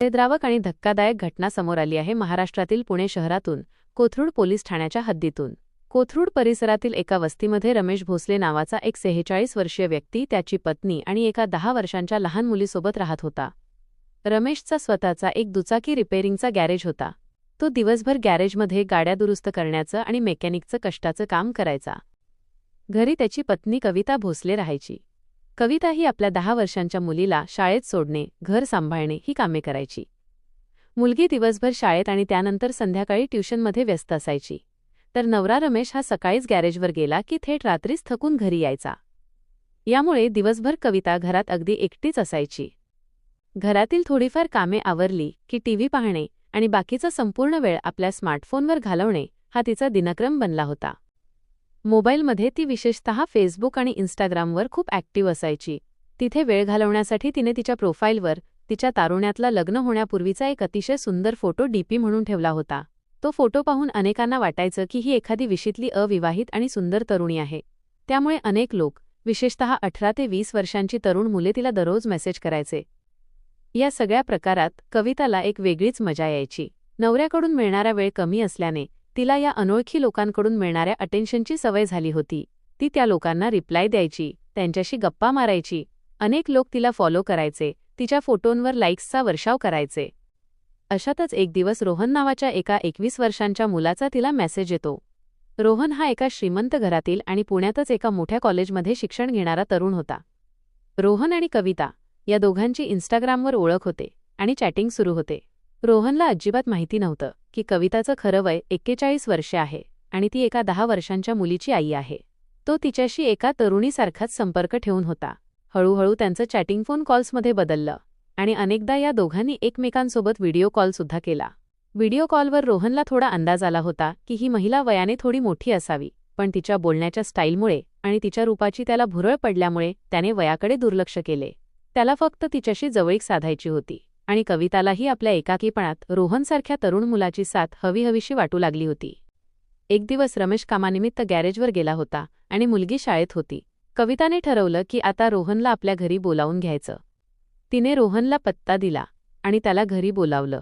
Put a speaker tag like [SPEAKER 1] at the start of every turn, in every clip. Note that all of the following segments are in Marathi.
[SPEAKER 1] वेदनादायक आणि धक्कादायक घटना समोर आली आहे महाराष्ट्रातील पुणे शहरातून कोथरूड पोलीस ठाण्याच्या हद्दीतून। कोथरूड परिसरातील एका वस्तीमध्ये रमेश भोसले नावाचा एक 46 वर्षीय व्यक्ती त्याची पत्नी आणि एका 10 वर्षांच्या लहान मुलीसोबत राहत होता। रमेशचा स्वतःचा एक दुचाकी रिपेअरिंगचा गॅरेज होता। तो दिवसभर गॅरेजमध्ये गाड्या दुरुस्त करण्याचं आणि मेकॅनिकचं कष्टाचं काम करायचा। घरी त्याची पत्नी कविता भोसले राहायची। कविता ही आपल्या 10 वर्षांच्या मुलीला शाळेत सोडणे, घर सांभाळणे ही कामे करायची। मुलगी दिवसभर शाळेत आणि त्यानंतर संध्याकाळी ट्युशनमध्ये व्यस्त असायची। तर नवरा रमेश हा सकाळीच गॅरेजवर गेला की थेट रात्रीच थकून घरी यायचा। यामुळे दिवसभर कविता घरात अगदी एकटीच असायची। घरातील थोडीफार कामे आवरली की टीव्ही पाहणे आणि बाकीचा संपूर्ण वेळ आपल्या स्मार्टफोनवर घालवणे हा तिचा दिनक्रम बनला होता। मोबाईलमध्ये ती विशेषतः फेसबुक आणि इंस्टाग्रामवर खूप ॲक्टिव्ह असायची। तिथे वेळ घालवण्यासाठी तिने तिच्या प्रोफाईलवर तिच्या तारुण्यातला लग्न होण्यापूर्वीचा एक अतिशय सुंदर फोटो डीपी म्हणून ठेवला होता। तो फोटो पाहून अनेकांना वाटायचं की ही एखादी विशीतली अविवाहित आणि सुंदर तरुणी आहे। त्यामुळे अनेक लोक, विशेषतः 18 ते 20 वर्षांची तरुण मुले तिला दररोज मेसेज करायचे। या सगळ्या प्रकारात कविताला एक वेगळीच मजा यायची। नवऱ्याकडून मिळणारा वेळ कमी असल्याने तिला या अनोळखी लोकांकडून मिळणाऱ्या अटेन्शनची सवय झाली होती। ती त्या लोकांना रिप्लाय द्यायची, त्यांच्याशी गप्पा मारायची। अनेक लोक तिला फॉलो करायचे, तिच्या फोटोंवर लाईक्सचा वर्षाव करायचे। अशातच एक दिवस रोहन नावाच्या एका 21 वर्षांच्या मुलाचा तिला मेसेज येतो। रोहन हा एका श्रीमंत घरातील आणि पुण्यातच एका मोठ्या कॉलेजमध्ये शिक्षण घेणारा तरुण होता। रोहन आणि कविता या दोघांची इंस्टाग्रामवर ओळख होते आणि चॅटिंग सुरू होते। रोहनला अजिबात माहिती नव्हतं की कविताचं खरं वय 41 वर्षे आहे आणि ती एका 10 वर्षांच्या मुलीची आई आहे। तो तिच्याशी एका तरुणीसारखाच संपर्क ठेवून होता। हळूहळू त्यांचं चॅटिंग फोन कॉल्समध्ये बदललं आणि अनेकदा या दोघांनी एकमेकांसोबत व्हिडिओ कॉलसुद्धा केला। व्हिडिओ कॉलवर रोहनला थोडा अंदाज आला होता की ही महिला वयाने थोडी मोठी असावी, पण तिच्या बोलण्याच्या स्टाईलमुळे आणि तिच्या रूपाची त्याला भुरळ पडल्यामुळे त्याने वयाकडे दुर्लक्ष केले। त्याला फक्त तिच्याशी जवळीक साधायची होती आणि कवितालाही आपल्या एकाकीपणात रोहनसारख्या तरुण मुलाची साथ हवीहवीशी वाटू लागली होती। एक दिवस रमेश कामानिमित्त गॅरेजवर गेला होता आणि मुलगी शाळेत होती। कविताने ठरवलं की आता रोहनला आपल्या घरी बोलावून घ्यायचं। तिने रोहनला पत्ता दिला आणि त्याला घरी बोलावलं।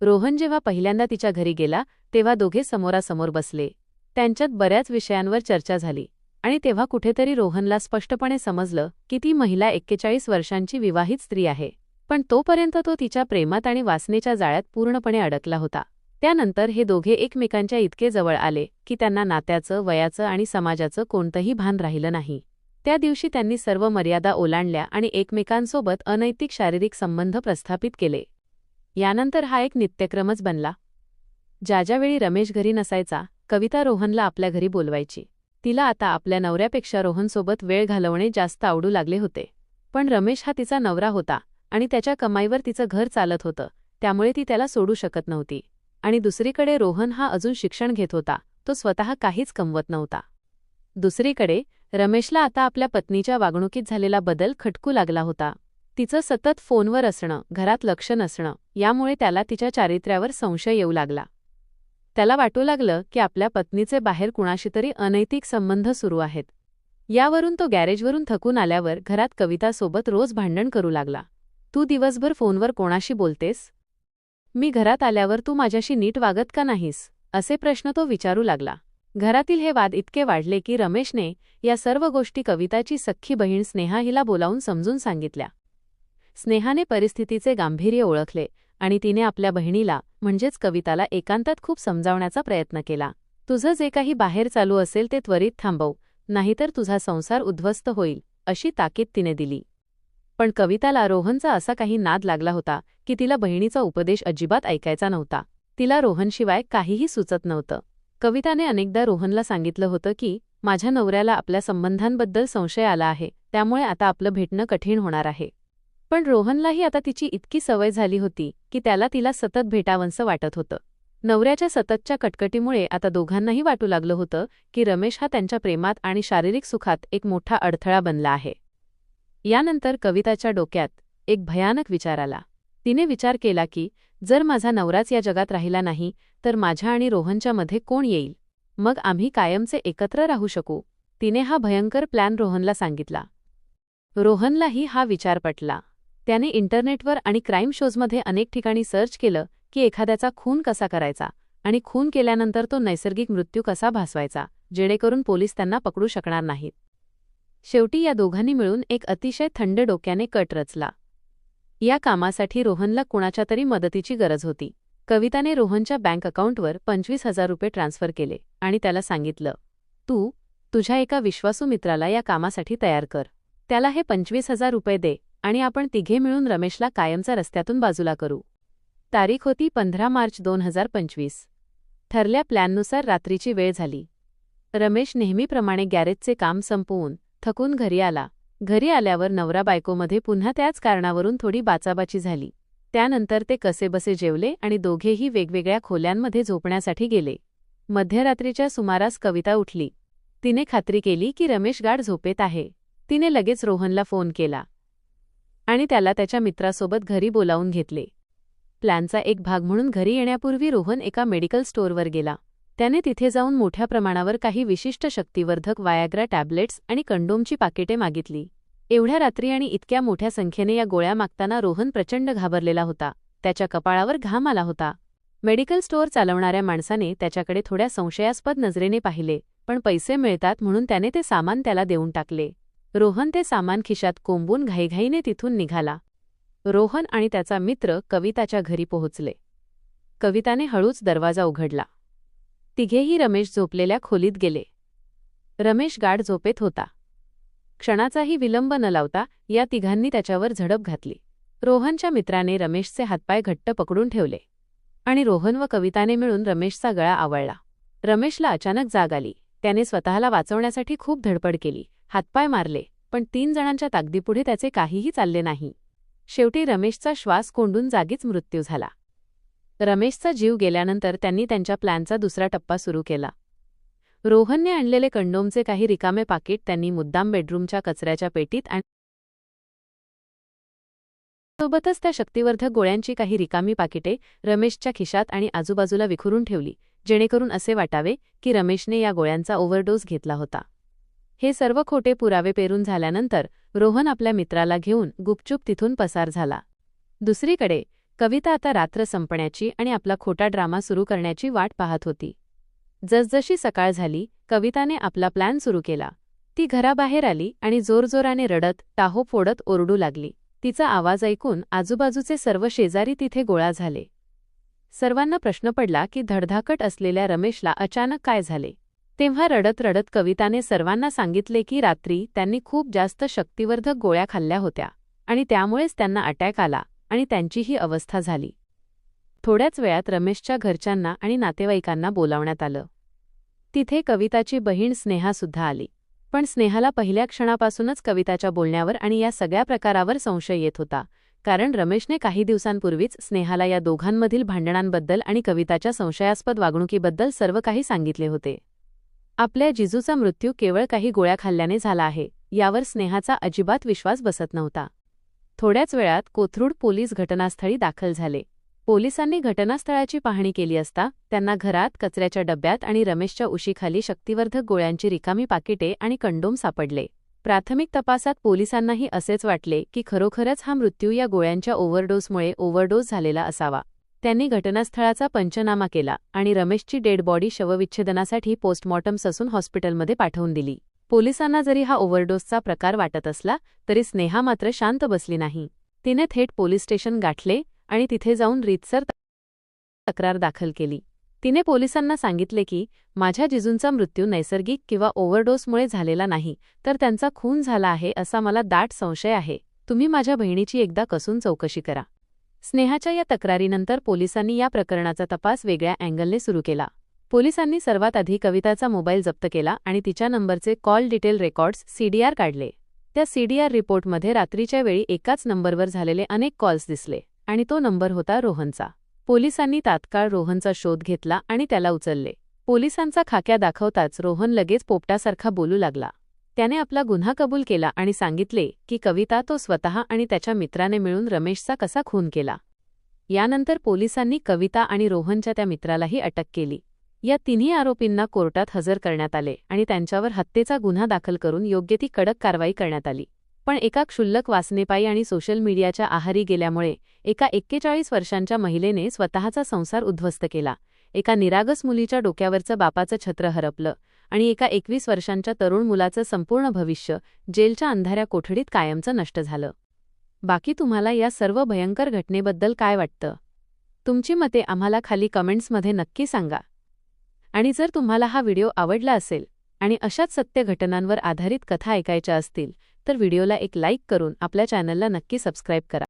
[SPEAKER 1] रोहन जेव्हा पहिल्यांदा तिच्या घरी गेला तेव्हा दोघे समोरासमोर बसले। त्यांच्यात बऱ्याच विषयांवर चर्चा झाली आणि तेव्हा कुठेतरी रोहनला स्पष्टपणे समजलं की ती महिला 41 वर्षांची विवाहित स्त्री आहे। पण तोपर्यंत तो तिच्या प्रेमात आणि वासनेच्या जाळ्यात पूर्णपणे अडकला होता। त्यानंतर हे दोघे एकमेकांच्या इतके जवळ आले की त्यांना नात्याचं, वयाचं आणि समाजाचं कोणतंही भान राहिलं नाही। त्या दिवशी त्यांनी सर्व मर्यादा ओलांडल्या आणि एकमेकांसोबत अनैतिक शारीरिक संबंध प्रस्थापित केले। यानंतर हा एक नित्यक्रमच बनला। ज्यावेळी रमेश घरी नसायचा, कविता रोहनला आपल्या घरी बोलवायची। तिला आता आपल्या नवऱ्यापेक्षा रोहनसोबत वेळ घालवणे जास्त आवडू लागले होते। पण रमेश हा तिचा नवरा होता आणि त्याच्या कमाईवर तिचं घर चालत होतं, त्यामुळे ती त्याला सोडू शकत नव्हती। आणि दुसरीकडे रोहन हा अजून शिक्षण घेत होता, तो स्वतः काहीच कमवत नव्हता। दुसरीकडे रमेशला आता आपल्या पत्नीच्या वागणुकीत झालेला बदल खटकू लागला होता। तिचं सतत फोनवर असणं, घरात लक्ष नसणं यामुळे त्याला तिच्या चारित्र्यावर संशय येऊ लागला। त्याला वाटू लागलं की आपल्या पत्नीचे बाहेर कुणाशीतरी अनैतिक संबंध सुरू आहेत। यावरून तो गॅरेजवरून थकून आल्यावर घरात कवितासोबत रोज भांडण करू लागला। तू दिवसभर फोनवर कोणाशी बोलतेस? मी घरात आल्यावर तू माझ्याशी नीट वागत का नाहीस? असे प्रश्न तो विचारू लागला। घरातील हे वाद इतके वाढले की रमेशने या सर्व गोष्टी कविताची सख्खी बहीण स्नेहा हिला बोलावून समजून सांगितल्या। स्नेहाने परिस्थितीचे गांभीर्य ओळखले आणि तिने आपल्या बहिणीला म्हणजेच कविताला एकांतात खूप समजावण्याचा प्रयत्न केला। तुझं जे काही बाहेर चालू असेल ते त्वरित थांबव, नाहीतर तुझा संसार उद्ध्वस्त होईल, अशी ताकीद तिने दिली। पण कविताला रोहनचा असा काही नाद लागला होता की तिला बहिणीचा उपदेश अजिबात ऐकायचा नव्हता। तिला रोहनशिवाय काहीही सुचत नव्हतं। कविताने अनेकदा रोहनला सांगितलं होतं की माझ्या नवऱ्याला आपल्या संबंधांबद्दल संशय आला आहे, त्यामुळे आता आपलं भेटणं कठीण होणार आहे। पण रोहनलाही आता तिची इतकी सवय झाली होती की त्याला तिला सतत भेटावंसं वाटत होतं। नवऱ्याच्या सततच्या कटकटीमुळे आता दोघांनाही वाटू लागलं होतं की रमेश हा त्यांच्या प्रेमात आणि शारीरिक सुखात एक मोठा अडथळा बनला आहे। यानंतर कविताच्या डोक्यात एक भयानक विचार आला। तिने विचार केला की जर माझा नवराच या जगात राहिला नाही तर माझ्या आणि रोहनच्या मध्ये कोण येईल? मग आम्ही कायमचे एकत्र राहू शकू। तिने हा भयंकर प्लॅन रोहनला सांगितला। रोहनलाही हा विचार पटला। त्याने इंटरनेटवर आणि क्राईम शोजमध्ये अनेक ठिकाणी सर्च केलं की एखाद्याचा खून कसा करायचा आणि खून केल्यानंतर तो नैसर्गिक मृत्यू कसा भासवायचा, जेणेकरून पोलीस त्यांना पकडू शकणार नाहीत. शेवटी या दोघांनी मिळून एक अतिशय थंड डोक्याने कट रचला. या कामासाठी रोहनला कुणाच्या तरी मदतीची गरज होती. कविताने रोहनच्या बँक अकाउंटवर 25,000 रुपये ट्रान्स्फर केले आणि त्याला सांगितलं, तू तुझ्या एका विश्वासू मित्राला या कामासाठी तयार कर. त्याला हे 25,000 रुपये दे आणि आपण तिघे मिळून रमेशला कायमचा रस्त्यातून बाजूला करू. तारीख होती 15 मार्च 2025. ठरल्या प्लॅननुसार रात्रीची वेळ झाली. रमेश नेहमीप्रमाणे गॅरेजचे काम संपवून थकून घरी आला. घरी आल्यावर नवरा बायकोमध्ये पुन्हा त्याच कारणावरून थोडी बाचाबाची झाली. त्यानंतर ते कसेबसे जेवले आणि दोघेही वेगवेगळ्या खोल्यांमध्ये झोपण्यासाठी गेले. मध्यरात्रीच्या सुमारास कविता उठली. तिने खात्री केली की रमेश गाढ झोपेत आहे. तिने लगेच रोहनला फोन केला आणि त्याला त्याच्या मित्रासोबत घरी बोलावून घेतले. प्लॅनचा एक भाग म्हणून घरी येण्यापूर्वी रोहन एका मेडिकल स्टोअरवर गेला. त्याने तिथे जाऊन मोठ्या प्रमाणावर काही विशिष्ट शक्तिवर्धक वायाग्रा टॅब्लेट्स आणि कंडोमची पाकिटे मागितली. एवढ्या रात्री आणि इतक्या मोठ्या संख्येने या गोळ्या मागताना रोहन प्रचंड घाबरलेला होता. त्याच्या कपाळावर घाम आला होता. मेडिकल स्टोअर चालवणाऱ्या माणसाने त्याच्याकडे थोड्या संशयास्पद नजरेने पाहिले, पण पैसे मिळतात म्हणून त्याने ते सामान त्याला देऊन टाकले. रोहन ते सामान खिशात कोंबून घाईघाईने तिथून निघाला. रोहन आणि त्याचा मित्र कविताच्या घरी पोहोचले. कविताने हळूच दरवाजा उघडला. तिघेही रमेश झोपलेल्या खोलीत गेले. रमेश गाढ झोपेत होता. क्षणाचाही विलंब न लावता या तिघांनी त्याच्यावर झडप घातली. रोहनच्या मित्राने रमेशचे हातपाय घट्ट पकडून ठेवले आणि रोहन व कविताने मिळून रमेशचा गळा आवळला. रमेशला अचानक जाग आली. त्याने स्वतःला वाचवण्यासाठी खूप धडपड केली, हातपाय मारले, पण 3 जणांच्या ताकदीपुढे त्याचे काहीही चालले नाही. शेवटी रमेशचा श्वास कोंडून जागीच मृत्यू झाला. रमेशचा जीव गेल्यानंतर त्यांनी त्यांच्या प्लॅनचा दुसरा टप्पा सुरू केला. रोहनने आणलेले कंडोमचे काही रिकामे पाकीट त्यांनी मुद्दाम बेडरूमच्या कचऱ्याच्या पेटीत आणि सोबतच त्या शक्तिवर्धक गोळ्यांची काही रिकामी पाकिटे रमेशच्या खिशात आणि आजूबाजूला विखुरून ठेवली, जेणेकरून असे वाटावे की रमेशने या गोळ्यांचा ओव्हरडोस घेतला होता. हे सर्व खोटे पुरावे पेरून झाल्यानंतर रोहन आपल्या मित्राला घेऊन गुपचूप तिथून पसार झाला. दुसरीकडे कविता आता रात्र संपण्याची आणि आपला खोटा ड्रामा सुरू करण्याची वाट पाहत होती. जसजशी सकाळ झाली, कविताने आपला प्लॅन सुरू केला. ती घराबाहेर आली आणि जोरजोराने रडत, टाहो फोडत ओरडू लागली. तिचा आवाज ऐकून आजूबाजूचे सर्व शेजारी तिथे गोळा झाले. सर्वांना प्रश्न पडला की धडधाकट असलेल्या रमेशला अचानक काय झाले. तेव्हा रडत रडत कविताने सर्वांना सांगितले की रात्री त्यांनी खूप जास्त शक्तिवर्धक गोळ्या खाल्ल्या होत्या आणि त्यामुळेच त्यांना अटॅक आला आणि त्यांची ही अवस्था झाली. थोड्याच वेळात रमेशच्या घरच्यांना आणि नातेवाईकांना बोलावण्यात आलं. तिथे कविताची बहीण स्नेहासुद्धा आली. पण स्नेहाला पहिल्या क्षणापासूनच कविताच्या बोलण्यावर आणि या सगळ्या प्रकारावर संशय येत होता, कारण रमेशने काही दिवसांपूर्वीच स्नेहाला या दोघांमधील भांडणांबद्दल आणि कविताच्या संशयास्पद वागणुकीबद्दल सर्व काही सांगितले होते. आपल्या जिजूचा मृत्यू केवळ काही गोळ्या खाल्ल्याने झाला आहे, यावर स्नेहाचा अजिबात विश्वास बसत नव्हता. थोड्याच वेळात कोथरूड पोलीस घटनास्थळी दाखल झाले. पोलिसांनी घटनास्थळाची पाहणी केली असता त्यांना घरात, कचऱ्याच्या डब्यात आणि रमेशच्या उशीखाली शक्तिवर्धक गोळ्यांची रिकामी पाकिटे आणि कंडोम सापडले. प्राथमिक तपासात पोलिसांनाही असेच वाटले की खरोखरच हा मृत्यू या गोळ्यांच्या ओव्हरडोसमुळे ओव्हरडोस झालेला असावा. त्यांनी घटनास्थळाचा पंचनामा केला आणि रमेशची डेड बॉडी शवविच्छेदनासाठी पोस्टमॉर्टम ससून हॉस्पिटलमध्ये पाठवून दिली. पोलिसांना जरी हा ओव्हरडोसचा प्रकार वाटत असला तरी स्नेहा मात्र शांत बसली नाही. तिने थेट पोलीस स्टेशन गाठले आणि तिथे जाऊन रीतसर तक्रार दाखल केली. तिने पोलिसांना सांगितले की माझ्या जिजूंचा मृत्यू नैसर्गिक किंवा ओव्हरडोसमुळे झालेला नाही, तर त्यांचा खून झाला आहे असा मला दाट संशय आहे. तुम्ही माझ्या बहिणीची एकदा कसून चौकशी करा. स्नेहाच्या या तक्रारीनंतर पोलिसांनी या प्रकरणाचा तपास वेगळ्या अँगलने सुरू केला. पोलिसांनी सर्वात आधी कविताचा मोबाईल जप्त केला आणि तिच्या नंबरचे कॉल डिटेल रेकॉर्ड्स सीडीआर काढले. त्या सीडीआर रिपोर्टमध्ये रात्रीच्या वेळी एकाच नंबरवर झालेले अनेक कॉल्स दिसले आणि तो नंबर होता रोहनचा. पोलिसांनी तात्काळ रोहनचा शोध घेतला आणि त्याला उचलले. पोलिसांचा खाक्या दाखवताच रोहन लगेच पोपटासारखा बोलू लागला. त्याने आपला गुन्हा कबूल केला आणि सांगितले की कविता तो स्वतः आणि त्याच्या मित्राने मिळून रमेशचा कसा खून केला. यानंतर पोलिसांनी कविता आणि रोहनच्या त्या मित्रालाही अटक केली. या तिन्ही आरोपींना कोर्टात हजर करण्यात आले आणि त्यांच्यावर हत्येचा गुन्हा दाखल करून योग्य ती कडक कारवाई करण्यात आली. पण एका क्षुल्लक वासनेपायी आणि सोशल मीडियाच्या आहारी गेल्यामुळे एका 41 वर्षांच्या महिलेने स्वतःचा संसार उद्ध्वस्त केला. एका निरागस मुलीच्या डोक्यावरचं बापाचं छत्र हरपलं आणि एका 21 वर्षांच्या तरुण मुलाचं संपूर्ण भविष्य जेलच्या अंधाऱ्या कोठडीत कायमचं नष्ट झालं. बाकी तुम्हाला या सर्व भयंकर घटनेबद्दल काय वाटतं? तुमची मते आम्हाला खाली कमेंट्समध्ये नक्की सांगा. आणि जर तुम्हाला हा व्हिडिओ आवडला असेल आणि अशाच सत्य घटनांवर आधारित कथा ऐकायच्या असतील तर व्हिडिओला एक लाईक करून आपल्या चॅनलला नक्की सबस्क्राईब करा.